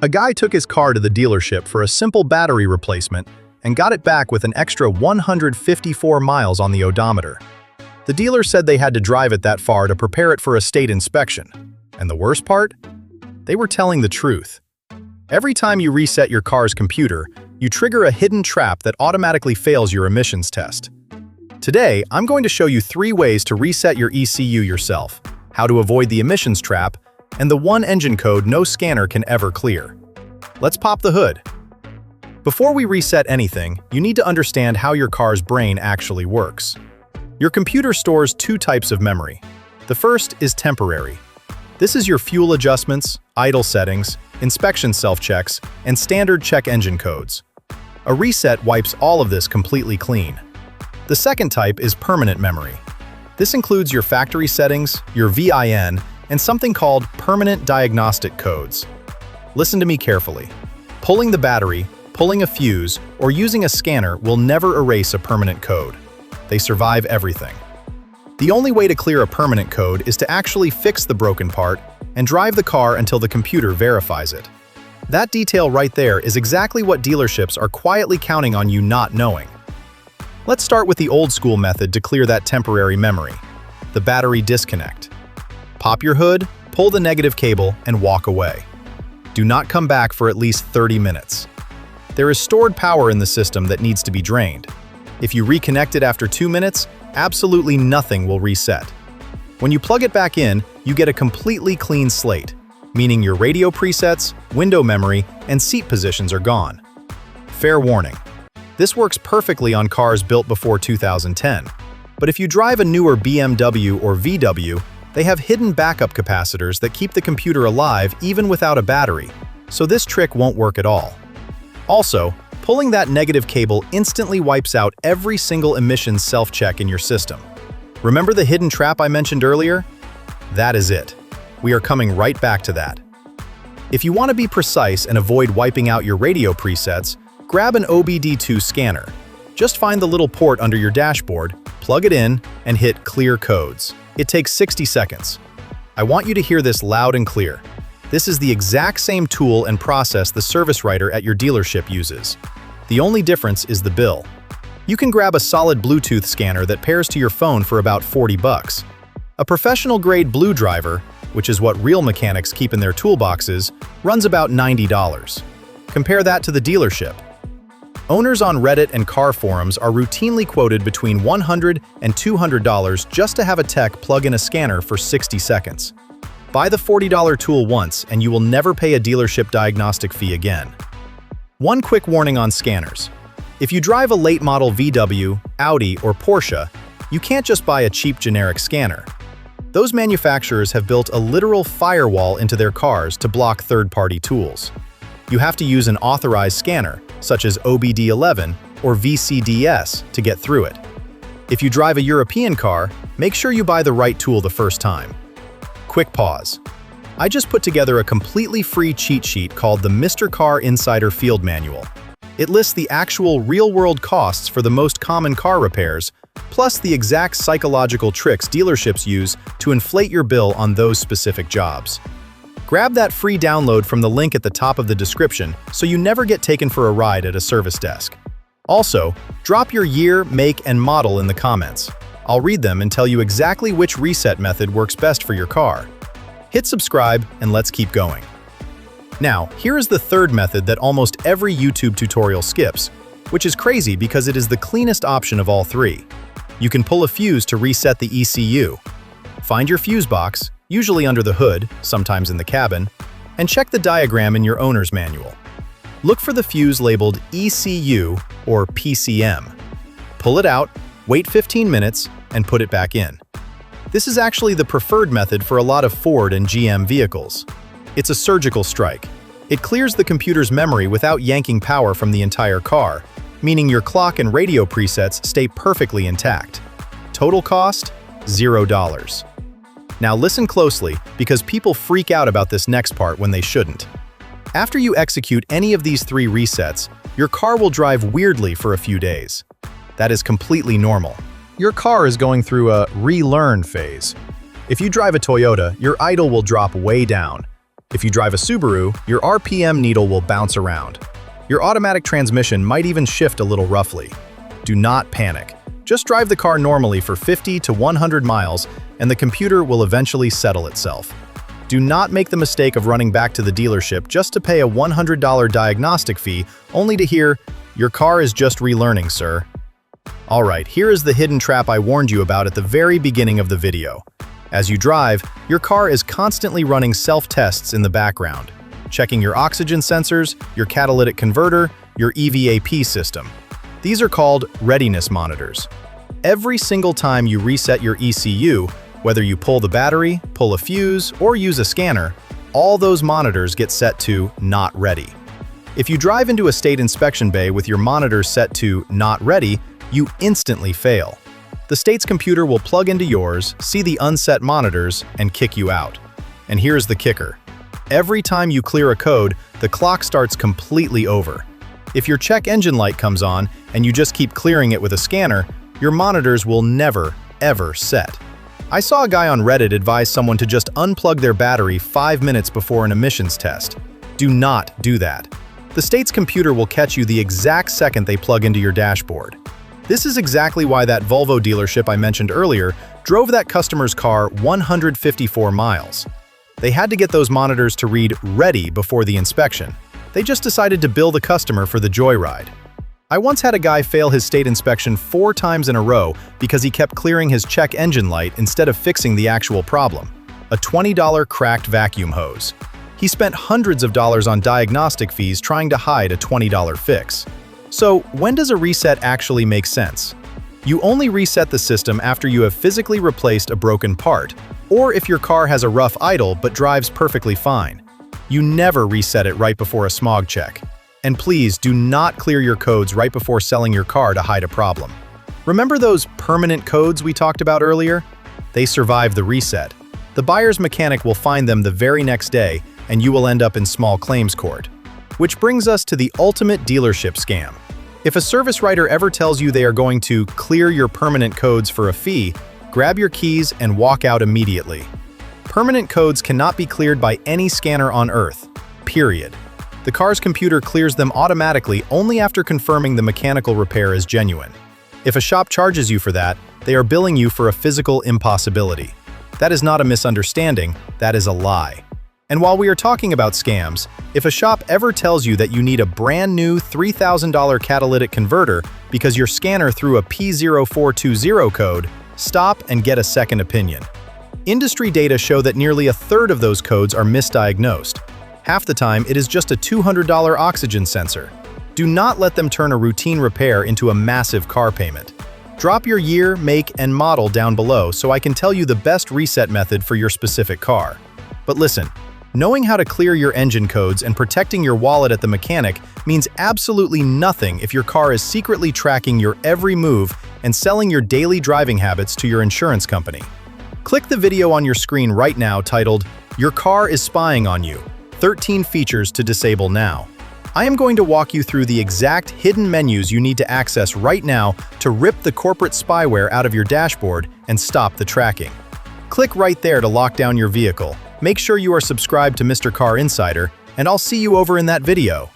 A guy took his car to the dealership for a simple battery replacement and got it back with an extra 154 miles on the odometer. The dealer said they had to drive it that far to prepare it for a state inspection. And the worst part? They were telling the truth. Every time you reset your car's computer, you trigger a hidden trap that automatically fails your emissions test. Today, I'm going to show you 3 ways to reset your ECU yourself, how to avoid the emissions trap, and the one engine code no scanner can ever clear. Let's pop the hood. Before we reset anything, you need to understand how your car's brain actually works. Your computer stores 2 types of memory. The first is temporary. This is your fuel adjustments, idle settings, inspection self-checks, and standard check engine codes. A reset wipes all of this completely clean. The second type is permanent memory. This includes your factory settings, your VIN, and something called permanent diagnostic codes. Listen to me carefully. Pulling the battery, pulling a fuse, or using a scanner will never erase a permanent code. They survive everything. The only way to clear a permanent code is to actually fix the broken part and drive the car until the computer verifies it. That detail right there is exactly what dealerships are quietly counting on you not knowing. Let's start with the old-school method to clear that temporary memory, the battery disconnect. Pop your hood, pull the negative cable, and walk away. Do not come back for at least 30 minutes. There is stored power in the system that needs to be drained. If you reconnect it after 2 minutes, absolutely nothing will reset. When you plug it back in, you get a completely clean slate, meaning your radio presets, window memory, and seat positions are gone. Fair warning. This works perfectly on cars built before 2010. But if you drive a newer BMW or VW, they have hidden backup capacitors that keep the computer alive even without a battery, so this trick won't work at all. Also, pulling that negative cable instantly wipes out every single emissions self-check in your system. Remember the hidden trap I mentioned earlier? That is it. We are coming right back to that. If you want to be precise and avoid wiping out your radio presets, grab an OBD2 scanner. Just find the little port under your dashboard, plug it in, and hit Clear Codes. It takes 60 seconds. I want you to hear this loud and clear. This is the exact same tool and process the service writer at your dealership uses. The only difference is the bill. You can grab a solid Bluetooth scanner that pairs to your phone for about 40 bucks. A professional-grade Blue Driver, which is what real mechanics keep in their toolboxes, runs about $90. Compare that to the dealership. Owners on Reddit and car forums are routinely quoted between $100 and $200 just to have a tech plug in a scanner for 60 seconds. Buy the $40 tool once and you will never pay a dealership diagnostic fee again. One quick warning on scanners. If you drive a late model VW, Audi, or Porsche, you can't just buy a cheap generic scanner. Those manufacturers have built a literal firewall into their cars to block third-party tools. You have to use an authorized scanner, such as OBD11 or VCDS, to get through it. If you drive a European car, make sure you buy the right tool the first time. Quick pause. I just put together a completely free cheat sheet called the Mr. Car Insider Field Manual. It lists the actual real-world costs for the most common car repairs, plus the exact psychological tricks dealerships use to inflate your bill on those specific jobs. Grab that free download from the link at the top of the description so you never get taken for a ride at a service desk. Also, drop your year, make, and model in the comments. I'll read them and tell you exactly which reset method works best for your car. Hit subscribe and let's keep going. Now, here is the third method that almost every YouTube tutorial skips, which is crazy because it is the cleanest option of all 3. You can pull a fuse to reset the ECU. Find your fuse box, usually under the hood, sometimes in the cabin, and check the diagram in your owner's manual. Look for the fuse labeled ECU or PCM. Pull it out, wait 15 minutes, and put it back in. This is actually the preferred method for a lot of Ford and GM vehicles. It's a surgical strike. It clears the computer's memory without yanking power from the entire car, meaning your clock and radio presets stay perfectly intact. Total cost? $0. Now listen closely, because people freak out about this next part when they shouldn't. After you execute any of these 3 resets, your car will drive weirdly for a few days. That is completely normal. Your car is going through a relearn phase. If you drive a Toyota, your idle will drop way down. If you drive a Subaru, your RPM needle will bounce around. Your automatic transmission might even shift a little roughly. Do not panic. Just drive the car normally for 50 to 100 miles, and the computer will eventually settle itself. Do not make the mistake of running back to the dealership just to pay a $100 diagnostic fee, only to hear, "Your car is just relearning, sir." Alright, here is the hidden trap I warned you about at the very beginning of the video. As you drive, your car is constantly running self-tests in the background, checking your oxygen sensors, your catalytic converter, your EVAP system. These are called readiness monitors. Every single time you reset your ECU, whether you pull the battery, pull a fuse, or use a scanner, all those monitors get set to not ready. If you drive into a state inspection bay with your monitors set to not ready, you instantly fail. The state's computer will plug into yours, see the unset monitors, and kick you out. And here's the kicker. Every time you clear a code, the clock starts completely over. If your check engine light comes on and you just keep clearing it with a scanner, your monitors will never, ever set. I saw a guy on Reddit advise someone to just unplug their battery 5 minutes before an emissions test. Do not do that. The state's computer will catch you the exact second they plug into your dashboard. This is exactly why that Volvo dealership I mentioned earlier drove that customer's car 154 miles. They had to get those monitors to read ready before the inspection. They just decided to bill the customer for the joyride. I once had a guy fail his state inspection 4 times in a row because he kept clearing his check engine light instead of fixing the actual problem, a $20 cracked vacuum hose. He spent hundreds of dollars on diagnostic fees trying to hide a $20 fix. So, when does a reset actually make sense? You only reset the system after you have physically replaced a broken part, or if your car has a rough idle but drives perfectly fine. You never reset it right before a smog check. And please do not clear your codes right before selling your car to hide a problem. Remember those permanent codes we talked about earlier? They survive the reset. The buyer's mechanic will find them the very next day, and you will end up in small claims court. Which brings us to the ultimate dealership scam. If a service writer ever tells you they are going to clear your permanent codes for a fee, grab your keys and walk out immediately. Permanent codes cannot be cleared by any scanner on Earth, period. The car's computer clears them automatically only after confirming the mechanical repair is genuine. If a shop charges you for that, they are billing you for a physical impossibility. That is not a misunderstanding, that is a lie. And while we are talking about scams, if a shop ever tells you that you need a brand new $3,000 catalytic converter because your scanner threw a P0420 code, stop and get a second opinion. Industry data show that nearly a third of those codes are misdiagnosed. Half the time, it is just a $200 oxygen sensor. Do not let them turn a routine repair into a massive car payment. Drop your year, make, and model down below so I can tell you the best reset method for your specific car. But listen, knowing how to clear your engine codes and protecting your wallet at the mechanic means absolutely nothing if your car is secretly tracking your every move and selling your daily driving habits to your insurance company. Click the video on your screen right now titled, "Your Car is Spying on You, 13 Features to Disable Now." I am going to walk you through the exact hidden menus you need to access right now to rip the corporate spyware out of your dashboard and stop the tracking. Click right there to lock down your vehicle. Make sure you are subscribed to Mr. Car Insider, and I'll see you over in that video.